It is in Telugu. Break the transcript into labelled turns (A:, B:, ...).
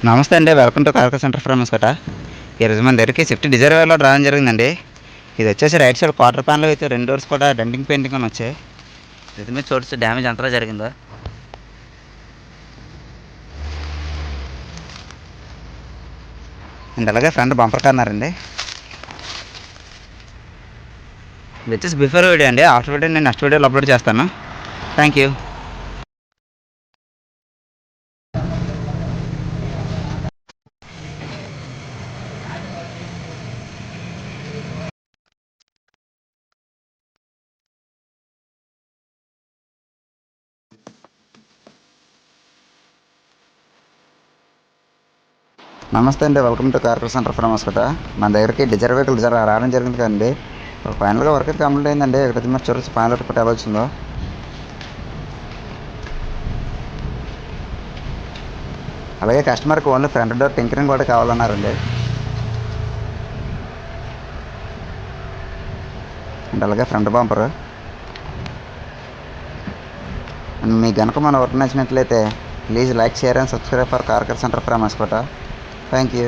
A: నమస్తే అండి, వెల్కమ్ టు కార్కో సెంటర్ ఫ్రమ్ మస్కట. ఈరోజు మన దగ్గరికి స్విఫ్ట్ డిజైర్లో రావడం జరిగిందండి. ఇది వచ్చేసి రైట్ సైడ్ క్వార్టర్ ప్యాన్లో అయితే 2 డోర్స్ కూడా డెంటింగ్ పెయింటింగ్ అని వచ్చాయి. ఇది మీద చూడొచ్చు డ్యామేజ్ అంతలా జరిగిందో. అండ్ అలాగే ఫ్రంట్ బంపర్ కార్నర్ అండి. ఇది వచ్చేసి బిఫోర్ వీడియో అండి. ఆఫ్టర్ వీడియో నేను నెక్స్ట్ వీడియోలో అప్లోడ్ చేస్తాను. Thank you. నమస్తే అండి, వెల్కమ్ టు కార్కో సెంటర్ ఫ్రమ్ మస్కట. మన దగ్గరికి డిజైర్ వెహికల్ రావడం జరిగింది కదండి. ఫైనల్గా వర్క్ అయితే కంప్లీట్ అయిందండి. ఇక్కడ మీరు చూడొచ్చు ఫైనల్ రిపోర్ట్ ఎలా వచ్చిందో. అలాగే కస్టమర్కి ఓన్లీ ఫ్రంట్ డోర్ టింకరింగ్ కూడా కావాలన్నారండి. అండ్ అలాగే ఫ్రంట్ బంపర్. అండ్ మీకు కనుక మన వర్క్ నచ్చినట్లయితే please like, share and subscribe for Carco centre from Muscat. Thank you.